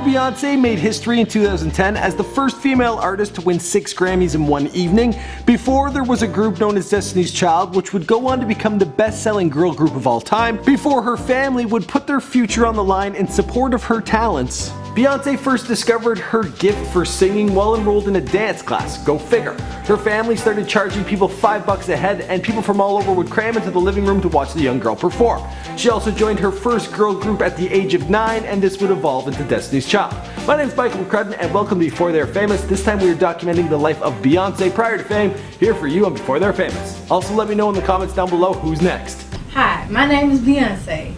Beyonce made history in 2010 as the first female artist to win 6 Grammys in one evening. Before, there was a group known as Destiny's Child, which would go on to become the best-selling girl group of all time, before her family would put their future on the line in support of her talents. Beyonce first discovered her gift for singing while enrolled in a dance class. Go figure. Her family started charging people $5 a head, and people from all over would cram into the living room to watch the young girl perform. She also joined her first girl group at the age of 9, and this would evolve into Destiny's Child. My name is Michael McCrudden, and welcome to Before They're Famous. This time we are documenting the life of Beyonce prior to fame, here for you on Before They're Famous. Also let me know in the comments down below who's next. Hi, my name is Beyonce.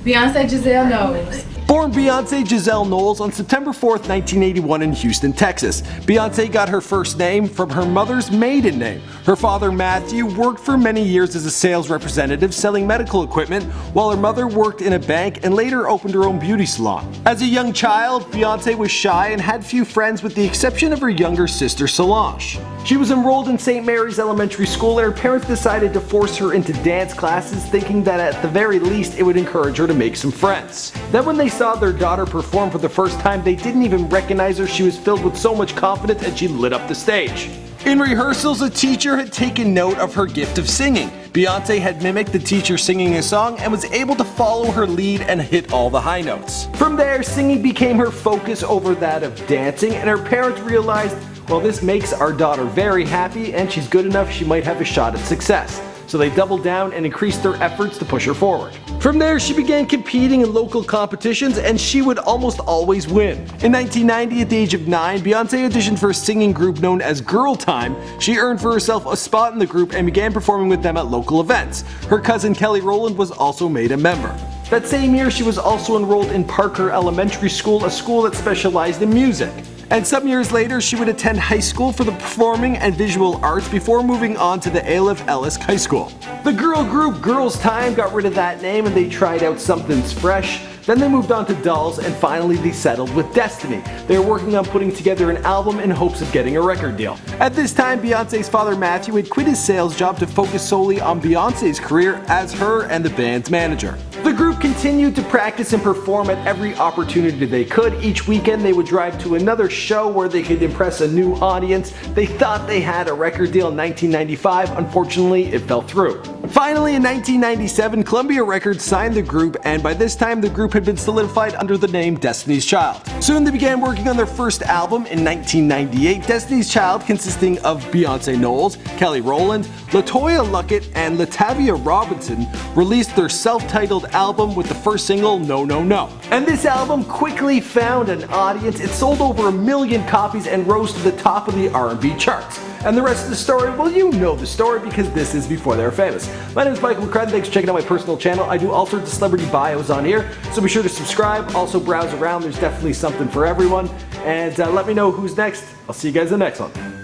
Beyonce Gisele Knowles. Born Beyonce Gisele Knowles on September 4th, 1981 in Houston, Texas. Beyonce got her first name from her mother's maiden name. Her father, Matthew, worked for many years as a sales representative selling medical equipment, while her mother worked in a bank and later opened her own beauty salon. As a young child, Beyonce was shy and had few friends with the exception of her younger sister, Solange. She was enrolled in St. Mary's Elementary School, and her parents decided to force her into dance classes, thinking that at the very least it would encourage her to make some friends. Then when they saw their daughter perform for the first time, they didn't even recognize her. She was filled with so much confidence and she lit up the stage. In rehearsals, a teacher had taken note of her gift of singing. Beyonce had mimicked the teacher singing a song and was able to follow her lead and hit all the high notes. From there, singing became her focus over that of dancing, and her parents realized, well, this makes our daughter very happy and she's good enough, she might have a shot at success. So they doubled down and increased their efforts to push her forward. From there, she began competing in local competitions, and she would almost always win. In 1990, at the age of 9, Beyonce auditioned for a singing group known as Girl Time. She earned for herself a spot in the group and began performing with them at local events. Her cousin Kelly Rowland was also made a member. That same year, she was also enrolled in Parker Elementary School, a school that specialized in music. And some years later, she would attend high school for the performing and visual arts before moving on to the Aleph Ellis High School. The girl group Girls Time got rid of that name and they tried out something fresh. Then they moved on to Dolls, and finally they settled with Destiny. They were working on putting together an album in hopes of getting a record deal. At this time, Beyonce's father Matthew had quit his sales job to focus solely on Beyonce's career as her and the band's manager. The group continued to practice and perform at every opportunity they could. Each weekend they would drive to another show where they could impress a new audience. They thought they had a record deal in 1995, unfortunately it fell through. Finally, in 1997, Columbia Records signed the group, and by this time the group had been solidified under the name Destiny's Child. Soon they began working on their first album in 1998, Destiny's Child, consisting of Beyonce Knowles, Kelly Rowland, LaToya Luckett, and Latavia Robinson, released their self-titled album with the first single, No No No. And this album quickly found an audience. It sold over 1 million copies and rose to the top of the R&B charts. And the rest of the story, well, you know the story because this is Before They're Famous. My name is Michael McCrudden. Thanks for checking out my personal channel. I do all sorts of celebrity bios on here, so be sure to subscribe. Also browse around. There's definitely something for everyone. And let me know who's next. I'll see you guys in the next one.